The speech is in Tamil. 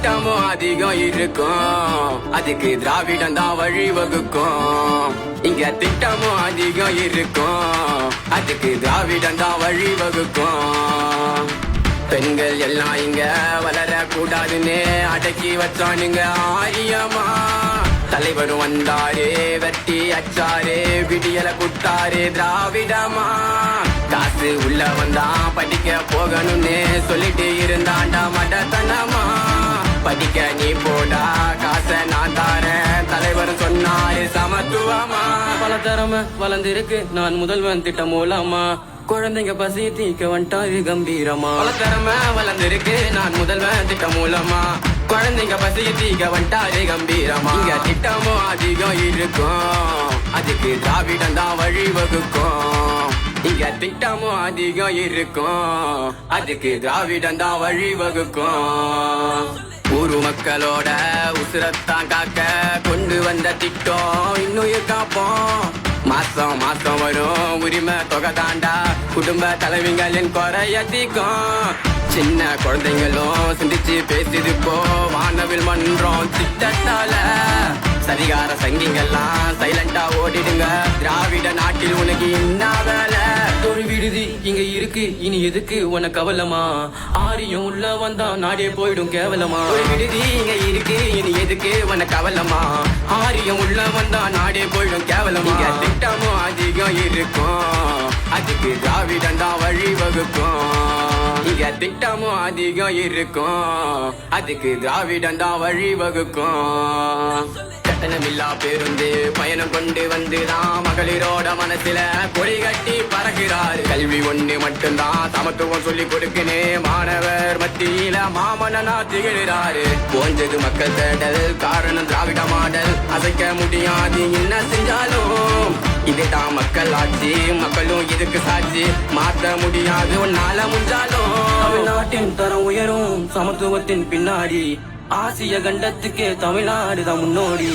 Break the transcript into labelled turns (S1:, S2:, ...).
S1: திட்டமும் அதிகம் இருக்கும், அதுக்கு திராவிடம் தான் வழிவகுக்கும். இங்க திட்டமும் அதிகம் இருக்கும், அதுக்கு திராவிடம் தான் வழிவகுக்கும். பெண்கள் எல்லாம் இங்க வளர கூடாதுன்னு அடக்கி வச்சானுங்க ஆரியமா. தலைவரும் வந்தாரு, வெட்டி அச்சாரு, விடியல குட்டாரு திராவிடமா. காசு உள்ள வந்தா படிக்க போகணும்னு சொல்லிட்டு இருந்தாண்டா மடத்தனமா. படிக்க நீ போடா, காசை நான் தாரேன், தலைவர் சொன்னாரு சமத்துவமா.
S2: பல திறமை வளர்ந்திருக்கு நான் முதல்வன் திட்டம் மூலமா. குழந்தைங்க பசி தீக்க வந்துட்டாரு கம்பீரமா.
S1: பல திறமை வளர்ந்திருக்கு நான் முதல்வன் திட்டம் மூலமா. குழந்தைங்க பசி தீக்க வந்துட்டாரு கம்பீரமா. இங்க திட்டமும் அதிகம் இருக்கும், அதுக்கு திராவிடம் தான் வழிவகுக்கும். இங்க திட்டமும் அதிகம் இருக்கும், அதுக்கு திராவிடம் தான் வழிவகுக்கும். ஊரு மக்களோட உசுரத்தான் காக்க கொண்டு வந்த திட்டம் இன்னும் காப்போம். மாசம் மாசம் வரும் உரிமை தொகை தாண்டா, குடும்ப தலைவிகளின் குறையதிக்கும். சின்ன குழந்தைங்களும் சிந்திச்சு பேசிது போ வானவில் மன்றம் திட்டத்தால. சரிகார சங்கிங்கெல்லாம் சைலண்டா ஓடிடுங்க, திராவிட நாட்டில் உனக்கு என்ன வேலை?
S2: ஒரு விடுதி இங்க இருக்கு இனி எதுக்கு உனக்கு கவலமா. ஆரியம் உள்ள வந்தா நாடே போயிடும் கேவலமா.
S1: ஒரு விடுதி இங்க இருக்கு இனி எதுக்கு உனக்கு கவலமா. ஆரியம் உள்ள வந்தா நாடே போயிடும் கேவலமா. திட்டமும் அதிகம் இருக்கும், அதுக்கு திராவிடம் தான் வழிவகுக்கும். இங்க திட்டமும் அதிகம் இருக்கும், அதுக்கு திராவிடம் தான் வழிவகுக்கும். கட்டணமில்லா பேருந்து பயணம் கொண்டு வந்துதான் மகளிரோட மனசுல கொடி கட்டி பறக்கிறாரு. கல்வி ஒண்ணு மட்டும்தான் சமத்துவம் சொல்லி கொடுக்கனே மாணவர் மத்தியில மாமன்னனா திகழ்கிறாரு. போஞ்சது மக்கள் தேடல், காரணம் திராவிட மாடல். அசைக்க முடியாது என்ன செஞ்சாலும், இதுதான் மக்கள் ஆட்சி, மக்களும் இதுக்கு சாட்சி. மாற்ற முடியாது உன்னால முஞ்சாலும்.
S2: தமிழ்நாட்டின் தரம் உயரும் சமத்துவத்தின் பின்னாடி, ஆசிய கண்டத்துக்கே தமிழ்நாடு தான் முன்னோடி.